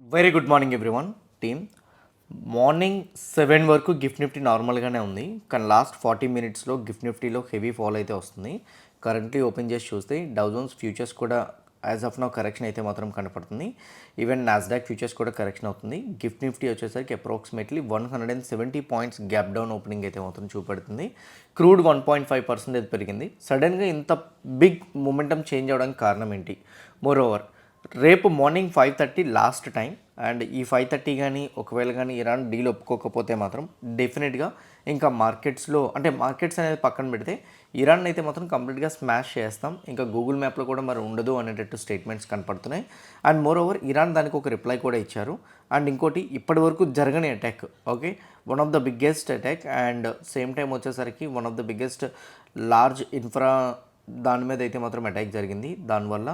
Very good morning everyone team. Morning 7 వరకు gift Nifty నార్మల్గానే ఉంది, కానీ లాస్ట్ 40 మినిట్స్లో గిఫ్ట్ నిఫ్టీలో హెవీ ఫాల్ అయితే వస్తుంది. కరెంట్లీ ఓపెన్ చేసి చూస్తే డౌ జోన్స్ ఫ్యూచర్స్ కూడా యాజ్ ఆఫ్ నౌ కరెక్షన్ అయితే మాత్రం కనపడుతుంది. ఈవెన్ నాస్డాక్ ఫ్యూచర్స్ కూడా కరెక్షన్ అవుతుంది. గిఫ్ట్ నిఫ్టీ వచ్చేసరికి approximately 170 points gap down opening అయితే మాత్రం చూపెడుతుంది. క్రూడ్ 1.5% పెరిగింది. సడన్గా ఇంత బిగ్ మొమెంటం చేంజ్ అవ్వడానికి కారణం ఏంటి? మోర్ ఓవర్ రేపు మార్నింగ్ 5:30 లాస్ట్ టైం, అండ్ ఈ 5:30 కానీ ఒకవేళ కానీ ఇరాన్ డీల్ ఒప్పుకోకపోతే మాత్రం డెఫినెట్గా ఇంకా మార్కెట్స్లో అంటే మార్కెట్స్ అనేది పక్కన పెడితే ఇరాన్ అయితే మాత్రం కంప్లీట్గా స్మాష్ చేస్తాం, ఇంకా గూగుల్ మ్యాప్లో కూడా మరి ఉండదు అనేటట్టు స్టేట్మెంట్స్ కనపడుతున్నాయి. అండ్ మోర్ ఓవర్ ఇరాన్ దానికి ఒక రిప్లై కూడా ఇచ్చారు. అండ్ ఇంకోటి ఇప్పటి వరకు జరగని attack, okay, one of the biggest attack, and same time వచ్చేసరికి one of the biggest large infra దాని మీద అయితే మాత్రం అటాక్ జరిగింది. దానివల్ల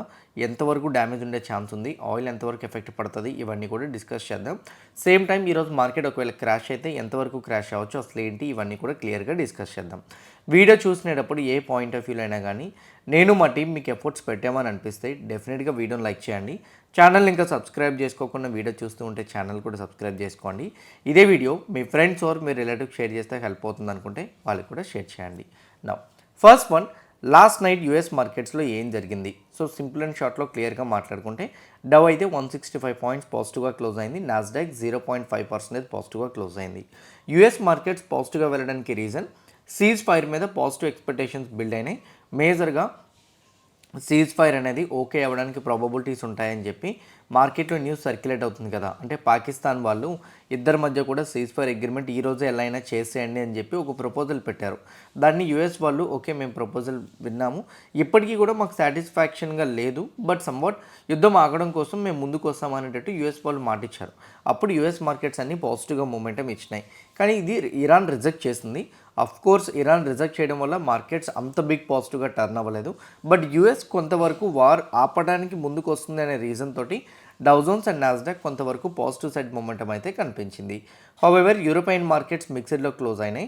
ఎంతవరకు డ్యామేజ్ ఉండే ఛాన్స్ ఉంది, ఆయిల్ ఎంతవరకు ఎఫెక్ట్ పడుతుంది, ఇవన్నీ కూడా డిస్కస్ చేద్దాం. సేమ్ టైం ఈరోజు మార్కెట్ ఒకవేళ క్రాష్ అయితే ఎంతవరకు క్రాష్ అవ్వచ్చు, అసలు ఏంటి, ఇవన్నీ కూడా క్లియర్గా డిస్కస్ చేద్దాం. వీడియో చూసినప్పుడు ఏ పాయింట్ ఆఫ్ వ్యూలో అయినా కానీ నేను మా టీం మీకు ఎఫర్ట్స్ పెట్టామని అనిపిస్తే డెఫినెట్గా వీడియోని లైక్ చేయండి. ఛానల్ ఇంకా సబ్స్క్రైబ్ చేసుకోకుండా వీడియో చూస్తూ ఉంటే ఛానల్ కూడా సబ్స్క్రైబ్ చేసుకోండి. ఇదే వీడియో మీ ఫ్రెండ్స్ ఆర్ మీ రిలేటివ్స్ షేర్ చేస్తే హెల్ప్ అవుతుంది అనుకుంటే వాళ్ళకి కూడా షేర్ చేయండి. Now first one, last night US మార్కెట్స్లో ఏం జరిగింది? సో సింపుల్ అండ్ షార్ట్లో క్లియర్గా మాట్లాడుకుంటే డవ్ అయితే 165 పాయింట్స్ పాజిటివ్గా క్లోజ్ అయింది. నాస్డాక్ 0.5% పాజిటివ్గా క్లోజ్ అయింది. యూఎస్ మార్కెట్స్ పాజిటివ్గా వెళ్ళడానికి రీజన్ సీజ్ ఫైర్ మీద పాజిటివ్ ఎక్స్పెక్టేషన్స్ బిల్డ్ అయినాయి. మేజర్గా సీజ్ ఫైర్ అనేది ఓకే అవ్వడానికి ప్రాబబిలిటీస్ ఉంటాయని చెప్పి మార్కెట్లో న్యూస్ సర్క్యులేట్ అవుతుంది కదా. అంటే పాకిస్తాన్ వాళ్ళు ఇద్దరి మధ్య కూడా సీజ్ ఫైర్ అగ్రిమెంట్ ఈరోజే ఎలా అయినా చేసేయండి అని చెప్పి ఒక ప్రపోజల్ పెట్టారు. దాన్ని యూఎస్ వాళ్ళు ఓకే మేము ప్రపోజల్ విన్నాము, ఇప్పటికీ కూడా మాకు సాటిస్ఫాక్షన్గా లేదు, బట్ సమ్వాట్ యుద్ధం ఆగడం కోసం మేము ముందుకు వస్తాం అనేటట్టు యూఎస్ వాళ్ళు మాటిచ్చారు. అప్పుడు యూఎస్ మార్కెట్స్ అన్నీ పాజిటివ్గా మూమెంటం ఇచ్చినాయి. కానీ ఇది ఇరాన్ రిజెక్ట్ చేసింది. అఫ్ కోర్స్ ఇరాన్ రిజెక్ట్ చేయడం వల్ల మార్కెట్స్ అంత బిగ్ పాజిటివ్గా టర్న్ అవ్వలేదు, బట్ యూఎస్ కొంతవరకు వార్ ఆపడానికి ముందుకు వస్తుంది అనే రీజన్ తోటి డౌ జోన్స్ అండ్ నాస్డాక్ కొంతవరకు పాజిటివ్ సైడ్ మొమెంటం అయితే కనిపించింది. హౌవెవర్ యూరోపియన్ మార్కెట్స్ మిక్స్డ్లో క్లోజ్ అయినాయి.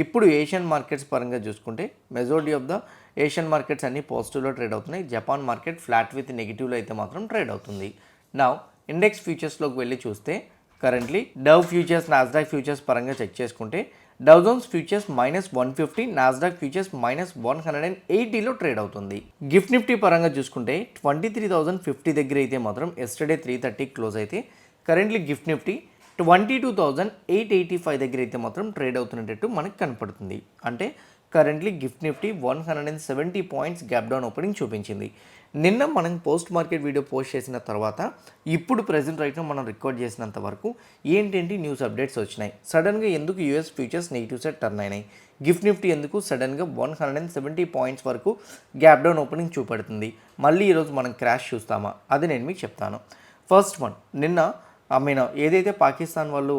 ఇప్పుడు ఏషియన్ మార్కెట్స్ పరంగా చూసుకుంటే majority of the Asian markets అన్ని పాజిటివ్లో ట్రేడ్ అవుతున్నాయి. జపాన్ మార్కెట్ ఫ్లాట్ విత్ నెగిటివ్లో అయితే మాత్రం ట్రేడ్ అవుతుంది. నౌ ఇండెక్స్ ఫ్యూచర్స్లోకి వెళ్ళి చూస్తే currently Dow futures, Nasdaq futures పరంగా చెక్ చేసుకుంటే Dow Jones futures -150, Nasdaq futures -180లో ట్రేడ్ అవుతుంది. గిఫ్ట్ నిఫ్టీ పరంగా చూసుకుంటే 23,050 దగ్గర అయితే మాత్రం ఎస్టర్డే 3:30 క్లోజ్ అయితే కరెంట్లీ గిఫ్ట్ నిఫ్టీ 22,885 దగ్గర అయితే మాత్రం ట్రేడ్ అవుతున్నట్టు మనకు కనపడుతుంది. అంటే currently gift Nifty 170 points gap down opening చూపించింది. నిన్న మనం పోస్ట్ మార్కెట్ వీడియో పోస్ట్ చేసిన తర్వాత ఇప్పుడు ప్రెజెంట్ రైట్ను మనం రికార్డ్ చేసినంత వరకు ఏంటేంటి న్యూస్ అప్డేట్స్ వచ్చినాయి, సడన్గా ఎందుకు US futures negative side turn అయినాయి, గిఫ్ట్ నిఫ్టీ ఎందుకు సడన్గా 170 పాయింట్స్ వరకు గ్యాప్ డౌన్ ఓపెనింగ్ చూపెడుతుంది, మళ్ళీ ఈరోజు మనం క్రాష్ చూస్తామా, అది నేను మీకు చెప్తాను. ఫస్ట్ వన్, నిన్న ఏదైతే పాకిస్తాన్ వాళ్ళు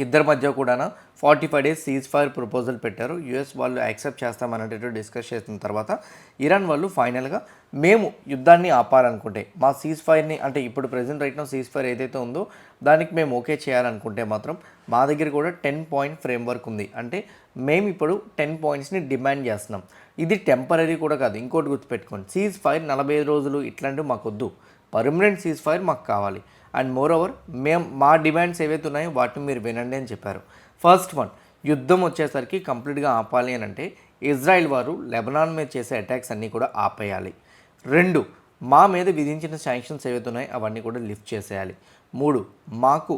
ఇద్దరి మధ్య కూడా 45 days సీజ్ ఫైర్ ప్రపోజల్ పెట్టారు. యూఎస్ వాళ్ళు యాక్సెప్ట్ చేస్తామనేటట్టు డిస్కస్ చేసిన తర్వాత ఇరాన్ వాళ్ళు ఫైనల్గా మేము యుద్ధాన్ని ఆపాలనుకుంటే మా సీజ్ ఫైర్ని, అంటే ఇప్పుడు ప్రెజెంట్ రైట్నో సీజ్ ఫైర్ ఏదైతే ఉందో దానికి మేము ఓకే చేయాలనుకుంటే మాత్రం మా దగ్గర కూడా 10 పాయింట్ ఫ్రేమ్వర్క్ ఉంది. అంటే మేము ఇప్పుడు 10 పాయింట్స్ని డిమాండ్ చేస్తున్నాం. ఇది టెంపరీ కూడా కాదు, ఇంకోటి గుర్తుపెట్టుకోండి, సీజ్ ఫైర్ 45 రోజులు ఇట్లాంటివి మాకు వద్దు, పర్మనెంట్ సీజ్ ఫైర్ మాకు కావాలి. అండ్ మోర్ ఓవర్ మా డిమాండ్స్ ఏవైతే ఉన్నాయో వాటిని మీరు వినండి అని చెప్పారు. ఫస్ట్ వన్, యుద్ధం వచ్చేసరికి కంప్లీట్గా ఆపాలి అని అంటే ఇజ్రాయెల్ వారు లెబనాన్ మీద చేసే అటాక్స్ అన్నీ కూడా ఆపేయాలి. 2, మా మీద విధించిన శాంక్షన్స్ ఏవైతే ఉన్నాయో అవన్నీ కూడా లిఫ్ట్ చేసేయాలి. 3, మాకు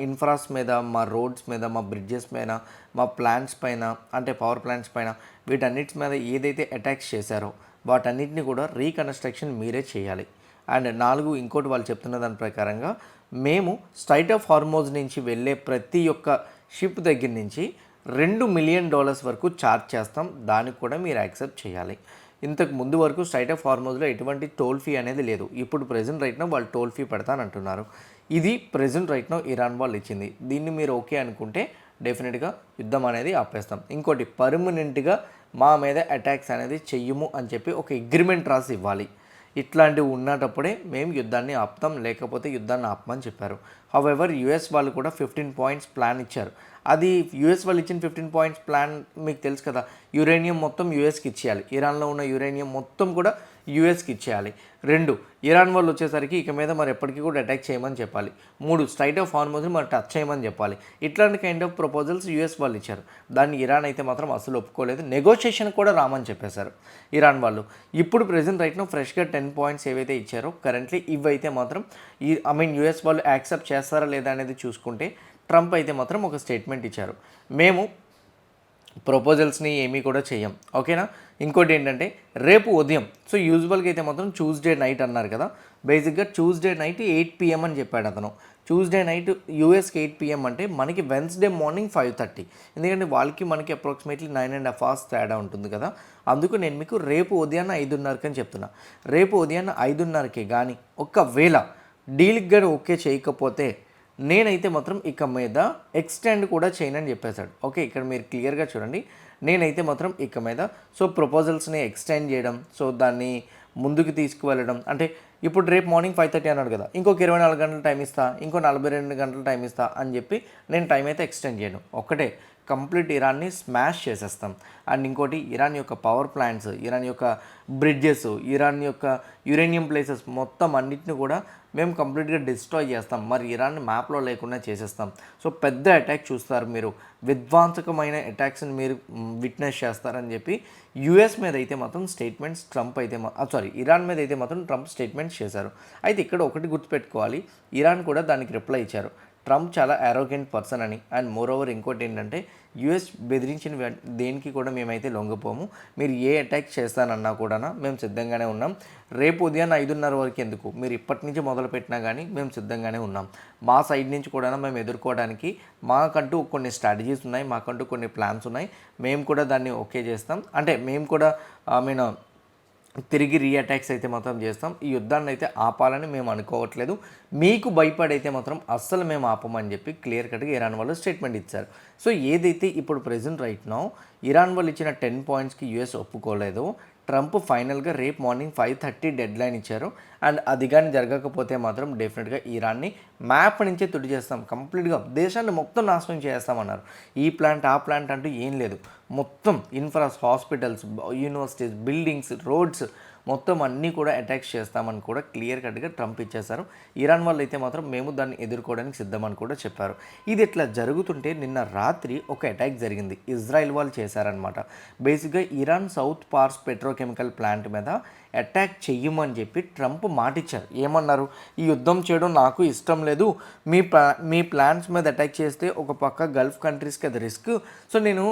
ఇన్ఫ్రాస్ మీద, మా రోడ్స్ మీద, మా బ్రిడ్జెస్ పైన, మా ప్లాంట్స్ పైన, అంటే పవర్ ప్లాంట్స్ పైన, వీటన్నిటి మీద ఏదైతే అటాక్స్ చేశారో వాటన్నిటిని కూడా రీకన్స్ట్రక్షన్ మీరే చేయాలి. అండ్ 4, ఇంకోటి వాళ్ళు చెప్తున్న దాని ప్రకారంగా మేము స్ట్రైట్ ఆఫ్ హార్మోజ్ నుంచి వెళ్ళే ప్రతి ఒక్క షిప్ దగ్గర నుంచి $2 మిలియన్ వరకు ఛార్జ్ చేస్తాం, దానికి కూడా మీరు యాక్సెప్ట్ చేయాలి. ఇంతకు ముందు వరకు స్ట్రైట్ ఆఫ్ హార్మోజ్లో ఎటువంటి టోల్ ఫీ అనేది లేదు, ఇప్పుడు ప్రెజెంట్ రైట్నో వాళ్ళు టోల్ ఫీ పెడతానంటున్నారు. ఇది ప్రెజెంట్ రైట్నో ఇరాన్ వాళ్ళు ఇచ్చింది. దీన్ని మీరు ఓకే అనుకుంటే డెఫినెట్గా యుద్ధం అనేది ఆపేస్తాం. ఇంకోటి, పర్మనెంట్గా మా మీద అటాక్స్ అనేది చెయ్యము అని చెప్పి ఒక అగ్రిమెంట్ రాసి ఇవ్వాలి. ఇట్లాంటివి ఉన్నటప్పుడే మేము యుద్ధాన్ని ఆపుతాం, లేకపోతే యుద్ధాన్ని ఆపమని చెప్పారు. హౌవెవర్ యూఎస్ వాళ్ళు కూడా 15 పాయింట్స్ ప్లాన్ ఇచ్చారు. అది యూఎస్ వాళ్ళు ఇచ్చిన 15 పాయింట్స్ ప్లాన్ మీకు తెలుసు కదా, యురేనియం మొత్తం యూఎస్కి ఇచ్చేయాలి. ఇరాన్లో ఉన్న యురేనియం మొత్తం కూడా యూఎస్కి ఇచ్చేయాలి. 2 ఇరాన్ వాళ్ళు వచ్చేసరికి ఇక మీద మరి ఎప్పటికీ కూడా అటాక్ చేయమని చెప్పాలి. 3 స్ట్రైట్ ఆఫ్ హార్మోజ్ని మరి టచ్ చేయమని చెప్పాలి. ఇట్లాంటి కైండ్ ఆఫ్ ప్రపోజల్స్ యూఎస్ వాళ్ళు ఇచ్చారు. దాన్ని ఇరాన్ అయితే మాత్రం అసలు ఒప్పుకోలేదు. నెగోషియేషన్ కూడా రామని చెప్పేశారు ఇరాన్ వాళ్ళు. ఇప్పుడు ప్రెజెంట్ రైట్నో ఫ్రెష్గా 10 పాయింట్స్ ఏవైతే ఇచ్చారో కరెంట్లీ ఇవైతే మాత్రం యూఎస్ వాళ్ళు యాక్సెప్ట్ చేస్తారా లేదా అనేది చూసుకుంటే ట్రంప్ అయితే మాత్రం ఒక స్టేట్మెంట్ ఇచ్చారు, మేము ప్రపోజల్స్ని ఏమీ కూడా చెయ్యం, ఓకేనా. ఇంకోటి ఏంటంటే రేపు ఉదయం, సో యూజువల్గా అయితే మాత్రం ట్యూస్డే నైట్ అన్నారు కదా, బేసిక్గా ట్యూస్డే నైట్ 8 PM అని చెప్పాడు అతను. ట్యూస్డే నైట్ యూఎస్కి 8 PM అంటే మనకి వెన్స్డే మార్నింగ్ 5:30, ఎందుకంటే వాళ్ళకి మనకి అప్రాక్సిమేట్లీ 9.5 hours తేడా ఉంటుంది కదా. అందుకు నేను మీకు రేపు ఉదయాన్న 5:30కి అని చెప్తున్నా. రేపు ఉదయాన్న 5:30కి కానీ ఒకవేళ డీల్కి కానీ ఓకే చేయకపోతే నేనైతే మాత్రం ఇక మీద ఎక్స్టెండ్ కూడా చేయనని చెప్పేశాడు. ఓకే, ఇక్కడ మీరు క్లియర్గా చూడండి. నేనైతే మాత్రం ఇక మీద సో ప్రపోజల్స్ని ఎక్స్టెండ్ చేయడం, సో దాన్ని ముందుకు తీసుకువెళ్ళడం, అంటే ఇప్పుడు రేపు మార్నింగ్ 5:30 అన్నాడు కదా, ఇంకొక 24 గంటలు టైం ఇస్తా, ఇంకో 42 గంటలు టైం ఇస్తా అని చెప్పి నేను టైం అయితే ఎక్స్టెండ్ చేయను. ఒకటే కంప్లీట్ ఇరాన్ని స్మాష్ చేసేస్తాం. అండ్ ఇంకోటి ఇరాన్ యొక్క పవర్ ప్లాంట్స్, ఇరాన్ యొక్క బ్రిడ్జెస్, ఇరాన్ యొక్క యురేనియం ప్లేసెస్ మొత్తం అన్నిటిని కూడా మేము కంప్లీట్గా డిస్ట్రాయ్ చేస్తాం, మరి ఇరాన్ని మ్యాప్లో లేకుండా చేసేస్తాం. సో పెద్ద అటాక్ చూస్తారు మీరు, విధ్వంసకమైన అటాక్స్ని మీరు విట్నెస్ చేస్తారని చెప్పి యూఎస్ మీద అయితే మాత్రం స్టేట్మెంట్స్ ట్రంప్ అయితే ఇరాన్ మీద అయితే మాత్రం ట్రంప్ స్టేట్మెంట్స్ చేశారు. అయితే ఇక్కడ ఒకటి గుర్తుపెట్టుకోవాలి, ఇరాన్ కూడా దానికి రిప్లై ఇచ్చారు, ట్రంప్ చాలా అరోగెంట్ పర్సన్ అని. అండ్ మోరోవర్ ఇంకోటి ఏంటంటే యూఎస్ బెదిరించిన దేనికి కూడా మేమైతే లొంగిపోము, మీరు ఏ అటాక్ చేస్తానన్నా కూడా మేము సిద్ధంగానే ఉన్నాం. రేపు ఉదయం 5:30 వరకు ఎందుకు, మీరు ఇప్పటి నుంచి మొదలుపెట్టినా కానీ మేము సిద్ధంగానే ఉన్నాం. మా సైడ్ నుంచి కూడా మేము ఎదుర్కోవడానికి మాకంటూ కొన్ని స్ట్రాటజీస్ ఉన్నాయి, మాకంటూ కొన్ని ప్లాన్స్ ఉన్నాయి, మేము కూడా దాన్ని ఓకే చేస్తాం. అంటే మేము కూడా తిరిగి రీఅటాక్స్ అయితే మాత్రం చేస్తాం. ఈ యుద్ధాన్ని అయితే ఆపాలని మేము అనుకోవట్లేదు, మీకు భయపడైతే మాత్రం అస్సలు మేము ఆపమని చెప్పి క్లియర్ కట్గా ఇరాన్ వాళ్ళు స్టేట్మెంట్ ఇచ్చారు. సో ఏదైతే ఇప్పుడు ప్రెజెంట్ రైట్ నౌ ఇరాన్ వాళ్ళు ఇచ్చిన 10 పాయింట్స్కి యూఎస్ ఒప్పుకోలేదు, ట్రంప్ ఫైనల్గా రేపు మార్నింగ్ 5:30 డెడ్ లైన్ ఇచ్చారు. అండ్ అది కానీ జరగకపోతే మాత్రం డెఫినెట్గా ఇరాన్ని మ్యాప్ నుంచే తుడి చేస్తాం, కంప్లీట్గా దేశాన్ని మొత్తం నాశనం చేస్తామన్నారు. ఈ ప్లాంట్ ఆ ప్లాంట్ అంటూ ఏం లేదు, మొత్తం హాస్పిటల్స్, యూనివర్సిటీస్, బిల్డింగ్స్, రోడ్స్ మొత్తం అన్నీ కూడా అటాక్స్ చేస్తామని కూడా క్లియర్ కట్గా ట్రంప్ ఇచ్చేశారు. ఇరాన్ వాళ్ళు అయితే మాత్రం మేము దాన్ని ఎదుర్కోవడానికి సిద్ధమని కూడా చెప్పారు. ఇది ఇట్లా జరుగుతుంటే నిన్న రాత్రి ఒక అటాక్ జరిగింది, ఇజ్రాయెల్ వాళ్ళు చేశారనమాట. బేసిక్గా ఇరాన్ సౌత్ పార్స్ పెట్రోకెమికల్ ప్లాంట్ మీద అటాక్ చెయ్యమని చెప్పి ట్రంప్ మాటిచ్చారు. ఏమన్నారు, ఈ యుద్ధం చేయడం నాకు ఇష్టం లేదు, మీ ప్లాన్స్ మీద అటాక్ చేస్తే ఒక పక్క గల్ఫ్ కంట్రీస్కి అది రిస్క్, సో నేను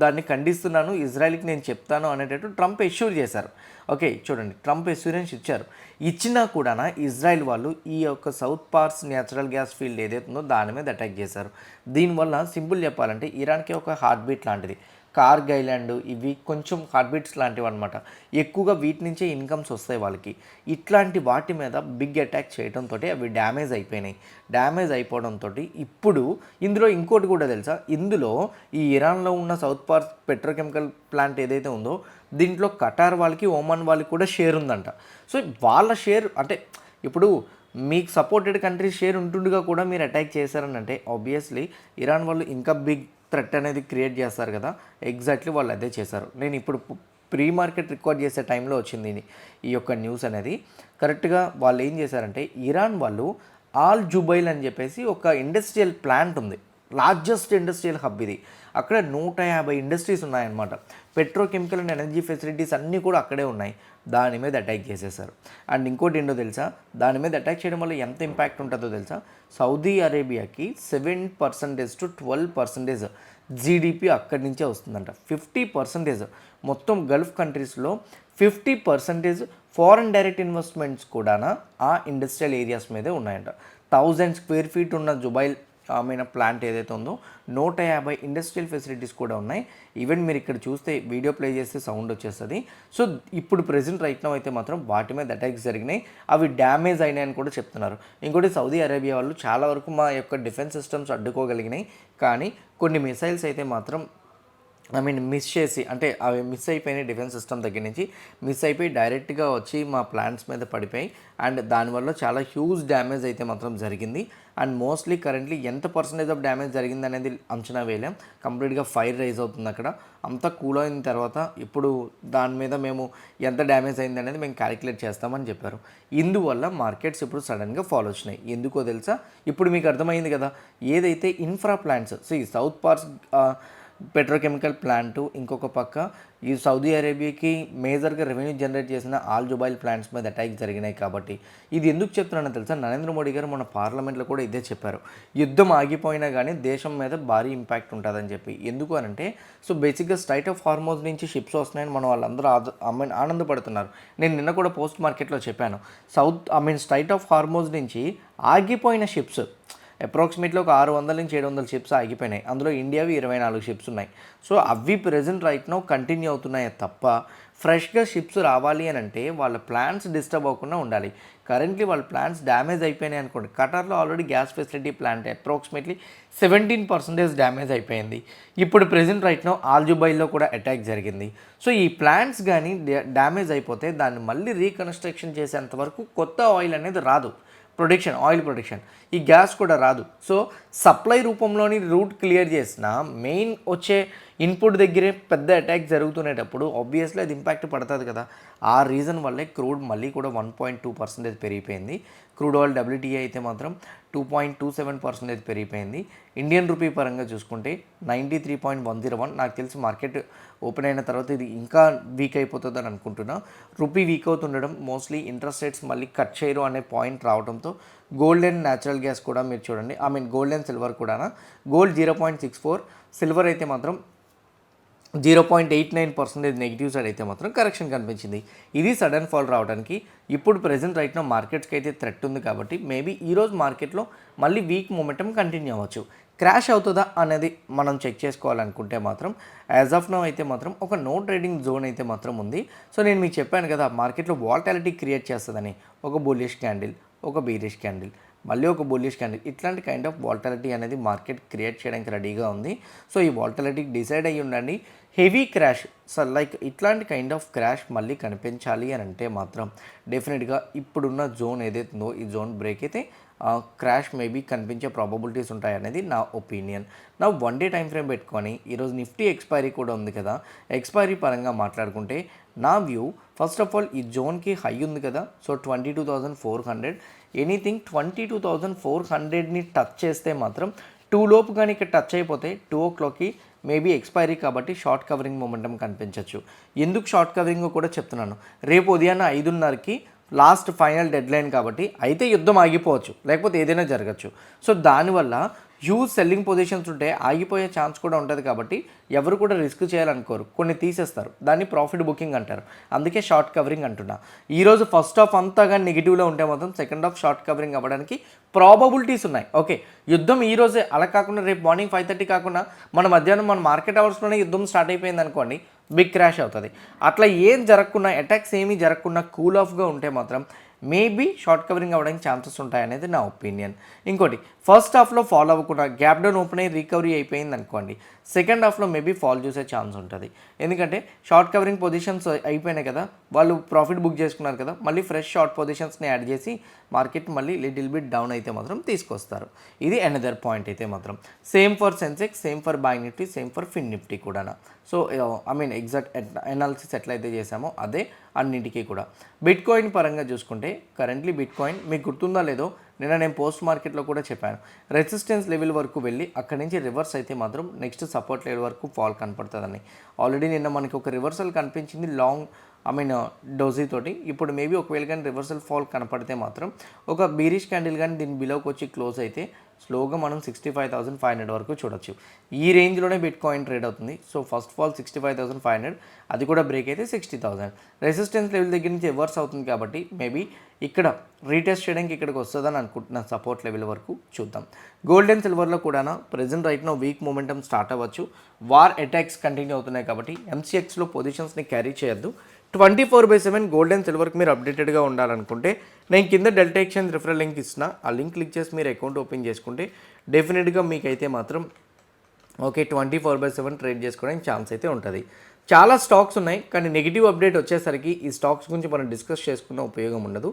దాన్ని ఖండిస్తున్నాను, ఇజ్రాయెల్కి నేను చెప్తాను అనేటట్టు ట్రంప్ ఎష్యూర్ చేశారు. ఓకే, చూడండి, ట్రంప్ ఎష్యూరెన్స్ ఇచ్చారు. ఇచ్చినా కూడా ఇజ్రాయెల్ వాళ్ళు ఈ యొక్క సౌత్ పార్స్ న్యాచురల్ గ్యాస్ ఫీల్డ్ ఏదైతే ఉందో దాని మీద అటాక్ చేశారు. దీనివల్ల సింపుల్ చెప్పాలంటే ఇరాన్కి ఒక హార్ట్ బీట్ లాంటిది, కార్గ్ ఐలాండ్ ఇవి కొంచెం హార్ట్ బీట్స్ లాంటివి అనమాట, ఎక్కువగా వీటి నుంచే ఇన్కమ్స్ వస్తాయి వాళ్ళకి. ఇట్లాంటి వాటి మీద బిగ్ అటాక్ చేయడంతో అవి డ్యామేజ్ అయిపోయినాయి. డ్యామేజ్ అయిపోవడంతో ఇప్పుడు ఇందులో ఇంకోటి కూడా తెలుసా, ఇందులో ఈ ఇరాన్లో ఉన్న సౌత్ పార్స్ పెట్రోకెమికల్ ప్లాంట్ ఏదైతే ఉందో దీంట్లో ఖటార్ వాళ్ళకి, ఒమన్ వాళ్ళకి కూడా షేర్ ఉందంట. సో వాళ్ళ షేర్ అంటే ఇప్పుడు మీకు సపోర్టెడ్ కంట్రీ షేర్ ఉంటుండగా కూడా మీరు అటాక్ చేశారని అంటే ఆబ్వియస్లీ ఇరాన్ వాళ్ళు ఇంకా బిగ్ థ్రెట్ అనేది క్రియేట్ చేస్తారు కదా. ఎగ్జాక్ట్లీ వాళ్ళు అదే చేశారు. నేను ఇప్పుడు ప్రీ మార్కెట్ రికార్డ్ చేసే టైంలో వచ్చింది ఈ యొక్క న్యూస్ అనేది. కరెక్ట్గా వాళ్ళు ఏం చేశారంటే ఇరాన్ వాళ్ళు ఆల్ జుబైల్ అని చెప్పేసి ఒక ఇండస్ట్రియల్ ప్లాంట్ ఉంది, లార్జెస్ట్ ఇండస్ట్రియల్ హబ్ ఇది. అక్కడ 150 ఇండస్ట్రీస్ ఉన్నాయన్నమాట. పెట్రోకెమికల్ అండ్ ఎనర్జీ ఫెసిలిటీస్ అన్నీ కూడా అక్కడే ఉన్నాయి. దాని మీద అటాక్ చేసేసారు. అండ్ ఇంకోటి ఏంటో తెలుసా, దాని మీద అటాక్ చేయడం వల్ల ఎంత ఇంపాక్ట్ ఉంటుందో తెలుసా, సౌదీ అరేబియాకి 7% to 12% జీడిపి అక్కడి నుంచే వస్తుందంట. 50% మొత్తం గల్ఫ్ కంట్రీస్లో 50% ఫారెన్ డైరెక్ట్ ఇన్వెస్ట్మెంట్స్ కూడా ఆ ఇండస్ట్రియల్ ఏరియాస్ మీదే ఉన్నాయంట. 1000 square feet ఉన్న జుబైల్ ప్లాంట్ ఏదైతే ఉందో 150 ఇండస్ట్రియల్ ఫెసిలిటీస్ కూడా ఉన్నాయి. ఈవెన్ మీరు ఇక్కడ చూస్తే వీడియో ప్లే చేస్తే సౌండ్ వచ్చేస్తుంది. సో ఇప్పుడు ప్రెజెంట్ రైట్ నౌ అయితే మాత్రం వాటి మీద అటాక్స్ జరిగినాయి, అవి డ్యామేజ్ అయినాయని కూడా చెప్తున్నారు. ఇంకోటి సౌదీ అరేబియా వాళ్ళు చాలా వరకు మా యొక్క డిఫెన్స్ సిస్టమ్స్ అడ్డుకోగలిగినాయి, కానీ కొన్ని మిసైల్స్ అయితే మాత్రం మిస్ చేసి అంటే అవి మిస్ అయిపోయినాయి డిఫెన్స్ సిస్టమ్ దగ్గర నుంచి మిస్ అయిపోయి డైరెక్ట్గా వచ్చి మా ప్లాంట్స్ మీద పడిపోయి అండ్ దానివల్ల చాలా హ్యూజ్ డ్యామేజ్ అయితే మాత్రం జరిగింది. అండ్ మోస్ట్లీ కరెంట్లీ ఎంత పర్సెంటేజ్ ఆఫ్ డ్యామేజ్ జరిగింది అనేది అంచనా వేయలేం. కంప్లీట్గా ఫైర్ రైజ్ అవుతుంది అక్కడ. అంతా కూల్ అయిన తర్వాత ఇప్పుడు దాని మీద మేము ఎంత డ్యామేజ్ అయింది అనేది మేము క్యాలిక్యులేట్ చేస్తామని చెప్పారు. ఇందువల్ల మార్కెట్స్ ఇప్పుడు సడన్గా ఫాలో వచ్చినాయి. ఎందుకో తెలుసా? ఇప్పుడు మీకు అర్థమైంది కదా, ఏదైతే infra plants south parts petrochemical plant, ఇంకొక పక్క ఈ సౌదీ అరేబియాకి మేజర్గా రెవెన్యూ జనరేట్ చేసిన ఆల్ జుబైల్ ప్లాంట్స్ మీద అటాక్ జరిగినాయి. కాబట్టి ఇది ఎందుకు చెప్తున్నానో తెలుసా? నరేంద్ర మోడీ గారు మన పార్లమెంట్లో కూడా ఇదే చెప్పారు, యుద్ధం ఆగిపోయినా కానీ దేశం మీద భారీ ఇంపాక్ట్ ఉంటుందని చెప్పి. ఎందుకు అనంటే బేసిక్గా స్ట్రైట్ ఆఫ్ హార్మోజ్ నుంచి షిప్స్ వస్తున్నాయని మన వాళ్ళందరూ ఆనందపడుతున్నారు. నేను నిన్న కూడా పోస్ట్ మార్కెట్లో చెప్పాను, స్ట్రైట్ ఆఫ్ హార్మోజ్ నుంచి ఆగిపోయిన షిప్స్ అప్రాక్సిమేట్లీ ఒక 600 నుంచి 700 షిప్స్ ఆగిపోయినాయి. అందులో ఇండియావి 24 షిప్స్ ఉన్నాయి. అవి ప్రెజెంట్ రైట్ నో కంటిన్యూ అవుతున్నాయే తప్ప ఫ్రెష్గా షిప్స్ రావాలి అని అంటే వాళ్ళ ప్లాన్స్ డిస్టర్బ్ అవ్వకుండా ఉండాలి. కరెంట్లీ వాళ్ళ ప్లాన్స్ డ్యామేజ్ అయిపోయినాయి అనుకోండి. ఖటార్లో already gas facility plant approximately 17% damage అయిపోయింది. ఇప్పుడు ప్రెజెంట్ రైట్ నో ఆల్ జుబైల్లో కూడా అటాక్ జరిగింది. ఈ ప్లాంట్స్ కానీ డ్యామేజ్ అయిపోతే దాన్ని మళ్ళీ రీకన్స్ట్రక్షన్ చేసేంత వరకు కొత్త ఆయిల్ అనేది రాదు. ఆయిల్ ప్రొడక్షన్, ఈ గ్యాస్ కూడా రాదు. సప్లై రూపంలోని రూట్ క్లియర్ చేసిన మెయిన్ వచ్చే ఇన్పుట్ దగ్గరే పెద్ద అటాక్ జరుగుతునేటప్పుడు ఆబ్వియస్లీ అది ఇంపాక్ట్ పడుతుంది కదా. ఆ రీజన్ వల్లే క్రూడ్ మళ్ళీ కూడా 1.2% పెరిగిపోయింది. క్రూడ్ ఆయిల్ WTI అయితే మాత్రం 2.27% పెరిగిపోయింది. ఇండియన్ రూపీ పరంగా చూసుకుంటే 93.101. నాకు తెలిసి మార్కెట్ ఓపెన్ అయిన తర్వాత ఇది ఇంకా వీక్ అయిపోతుందని అనుకుంటున్నా. రూపీ వీక్ అవుతుండడం మోస్ట్లీ ఇంట్రెస్ట్ రేట్స్ మళ్ళీ కట్ చేయరు అనే పాయింట్ రావడంతో గోల్డ్ అండ్ న్యాచురల్ గ్యాస్ కూడా మీరు చూడండి, గోల్డ్ అండ్ సిల్వర్ కూడా. గోల్డ్ 0.64, సిల్వర్ అయితే మాత్రం 0.89% నెగిటివ్ సైడ్ అయితే మాత్రం కరెక్షన్ కనిపించింది. ఇది సడన్ ఫాల్ రావడానికి ఇప్పుడు ప్రెజెంట్ రైట్ నో మార్కెట్స్కి అయితే థ్రెట్ ఉంది. కాబట్టి మేబీ ఈరోజు మార్కెట్లో మళ్ళీ వీక్ మూమెంటం కంటిన్యూ అవ్వచ్చు. క్రాష్ అవుతుందా అనేది మనం చెక్ చేసుకోవాలనుకుంటే మాత్రం యాజ్ ఆఫ్ నో అయితే మాత్రం ఒక నో ట్రేడింగ్ జోన్ అయితే మాత్రం ఉంది. నేను మీకు చెప్పాను కదా, మార్కెట్లో వాలటాలిటీ క్రియేట్ చేస్తుందని. ఒక బుల్లిష్ క్యాండిల్, ఒక బీరిష్ క్యాండిల్, మళ్ళీ ఒక బుల్లిష్ క్యాండిల్, ఇట్లాంటి కైండ్ ఆఫ్ వాలటాలిటీ అనేది మార్కెట్ క్రియేట్ చేయడానికి రెడీగా ఉంది. ఈ వాలటాలిటీకి డిసైడ్ అయ్యి ఉండండి. హెవీ క్రాష్ ఇట్లాంటి కైండ్ ఆఫ్ క్రాష్ మళ్ళీ కనిపించాలి అని అంటే మాత్రం డెఫినెట్గా ఇప్పుడున్న జోన్ ఏదైతుందో ఈ జోన్ బ్రేక్ అయితే క్రాష్ మేబీ కనిపించే ప్రాబబిలిటీస్ ఉంటాయి అనేది నా ఒపీనియన్. నా 1 డే టైం ఫ్రేమ్ పెట్టుకొని ఈరోజు నిఫ్టీ ఎక్స్పైరీ కూడా ఉంది కదా, ఎక్స్పైరీ పరంగా మాట్లాడుకుంటే నా వ్యూ ఫస్ట్ ఆఫ్ ఆల్ ఈ జోన్కి హై ఉంది కదా, 22,400. ఎనీథింగ్ 22,400ని టచ్ చేస్తే మాత్రం 2 లోపు కానీ ఇక్కడ టచ్ అయిపోతే 2 o'clockకి మేబీ ఎక్స్పైరీ కాబట్టి షార్ట్ కవరింగ్ మొమెంటం కనిపించవచ్చు. ఎందుకు షార్ట్ కవరింగ్ కూడా చెప్తున్నాను, రేపు ఉదయాన్న 5:30కి లాస్ట్ ఫైనల్ డెడ్ లైన్ కాబట్టి అయితే యుద్ధం ఆగిపోవచ్చు, లేకపోతే ఏదైనా జరగచ్చు. దానివల్ల హ్యూజ్ సెల్లింగ్ పొజిషన్స్ ఉంటే ఆగిపోయే ఛాన్స్ కూడా ఉంటుంది. కాబట్టి ఎవరు కూడా రిస్క్ చేయాలనుకోరు, కొన్ని తీసేస్తారు, దాన్ని ప్రాఫిట్ బుకింగ్ అంటారు. అందుకే షార్ట్ కవరింగ్ అంటున్నా. ఈరోజు ఫస్ట్ హాఫ్ అంతా కానీ నెగిటివ్లో ఉంటే మాత్రం సెకండ్ హాఫ్ షార్ట్ కవరింగ్ అవ్వడానికి ప్రాబబిలిటీస్ ఉన్నాయి. ఓకే, యుద్ధం ఈరోజే అలా కాకుండా రేపు మార్నింగ్ 5:30 కాకుండా మన మధ్యాహ్నం మన మార్కెట్ అవర్స్లోనే యుద్ధం స్టార్ట్ అయిపోయింది అనుకోండి, బిగ్ క్రాష్ అవుతుంది. అట్లా ఏం జరగకుండా, అటాక్స్ ఏమీ జరగకుండా కూల్ ఆఫ్గా ఉంటే మాత్రం మేబీ షార్ట్ కవరింగ్ అవ్వడానికి ఛాన్సెస్ ఉంటాయనేది నా ఒపీనియన్. ఇంకోటి, ఫస్ట్ హాఫ్లో ఫాల్ అవ్వకుండా గ్యాప్ డౌన్ ఓపెన్ అయ్యి రికవరీ అయిపోయింది అనుకోండి, సెకండ్ హాఫ్లో మేబీ ఫాల్ చూసే ఛాన్స్ ఉంటుంది. ఎందుకంటే షార్ట్ కవరింగ్ పొజిషన్స్ అయిపోయినాయి కదా, వాళ్ళు ప్రాఫిట్ బుక్ చేసుకున్నారు కదా, మళ్ళీ ఫ్రెష్ షార్ట్ పొజిషన్స్ని యాడ్ చేసి మార్కెట్ మళ్ళీ లిటిల్ బిట్ డౌన్ అయితే మాత్రం తీసుకొస్తారు. ఇది అనదర్ పాయింట్ అయితే మాత్రం. Same for Sensex, same for Bank Nifty, same for Fin Nifty కూడా. ఎగ్జాక్ట్ అనాలిసిస్ ఎట్లయితే చేసామో అదే అన్నింటికీ కూడా. బిట్ కాయిన్ పరంగా చూసుకుంటే కరెంట్లీ బిట్ కాయిన్ మీకు గుర్తుందా లేదో, నిన్న నేను పోస్ట్ మార్కెట్లో కూడా చెప్పాను, రెసిస్టెన్స్ లెవెల్ వరకు వెళ్ళి అక్కడి నుంచి రివర్స్ అయితే మాత్రం నెక్స్ట్ సపోర్ట్ లెవెల్ వరకు ఫాల్ కనపడుతుందని. ఆల్రెడీ నిన్న మనకి ఒక రివర్సల్ కనిపించింది లాంగ్ డోజీ తోటి. ఇప్పుడు మేబీ ఒకవేళ కానీ రివర్సల్ ఫాల్ కనపడితే మాత్రం ఒక బీరిష్ క్యాండిల్ కానీ దీని బిలోకి వచ్చి క్లోజ్ అయితే స్లోగా మనం 65,500 వరకు చూడొచ్చు. ఈ రేంజ్లోనే బిట్ కాయిన్ ట్రేడ్ అవుతుంది. ఫస్ట్ ఫాల్ 65,500, అది కూడా బ్రేక్ అయితే 60,000. రెసిస్టెన్స్ లెవెల్ దగ్గర నుంచి రివర్స్ అవుతుంది కాబట్టి మేబీ ఇక్కడ రీటెస్ట్ చేయడానికి ఇక్కడికి వస్తుందని అనుకుంటున్నాను. సపోర్ట్ లెవెల్ వరకు చూద్దాం. గోల్డ్ అండ్ సిల్వర్లో కూడా present right now week momentum start అవ్వచ్చు. వార్ అటాక్స్ కంటిన్యూ అవుతున్నాయి కాబట్టి MCXలో పొజిషన్స్ని క్యారీ చేయొద్దు. 24/7 గోల్డ్ అండ్ సిల్వర్కి మీరు అప్డేటెడ్గా ఉండాలనుకుంటే నేను కింద డెల్టా ఎక్స్చేంజ్ రిఫరల్ లింక్ ఇస్తున్నా, ఆ లింక్ క్లిక్ చేసి మీరు అకౌంట్ ఓపెన్ చేసుకుంటే డెఫినెట్గా మీకైతే మాత్రం ఓకే 24/7 ట్రేడ్ చేసుకోవడానికి ఛాన్స్ అయితే ఉంటుంది. చాలా స్టాక్స్ ఉన్నాయి, కానీ నెగిటివ్ అప్డేట్ వచ్చేసరికి ఈ స్టాక్స్ గురించి మనం డిస్కస్ చేసుకున్న ఉపయోగం ఉండదు.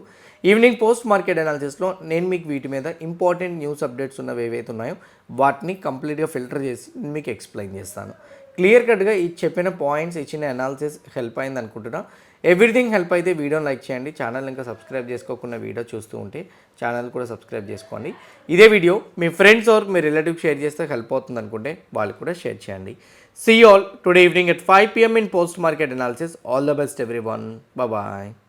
ఈవినింగ్ పోస్ట్ మార్కెట్ అనాలిసిస్లో నేను మీకు వీటి మీద ఇంపార్టెంట్ న్యూస్ అప్డేట్స్ ఉన్నవి ఏవైతే ఉన్నాయో వాటిని కంప్లీట్గా ఫిల్టర్ చేసి మీకు ఎక్స్ప్లెయిన్ చేస్తాను. క్లియర్ కట్గా ఈ చెప్పిన పాయింట్స్ ఇచ్చిన అనాలిసిస్ హెల్ప్ అయింది అనుకుంటున్నా. ఎవ్రీథింగ్ హెల్ప్ అయితే వీడియోని లైక్ చేయండి. ఛానల్ ఇంకా సబ్స్క్రైబ్ చేసుకోకుండా వీడియో చూస్తూ ఉంటే ఛానల్ కూడా సబ్స్క్రైబ్ చేసుకోండి. ఇదే వీడియో మీ ఫ్రెండ్స్ ఆర్ మీ రిలేటివ్ షేర్ చేస్తే హెల్ప్ అవుతుంది అనుకుంటే వాళ్ళు కూడా షేర్ చేయండి. See you all today evening at 5 p.m. in post market analysis. All the best everyone. Bye bye.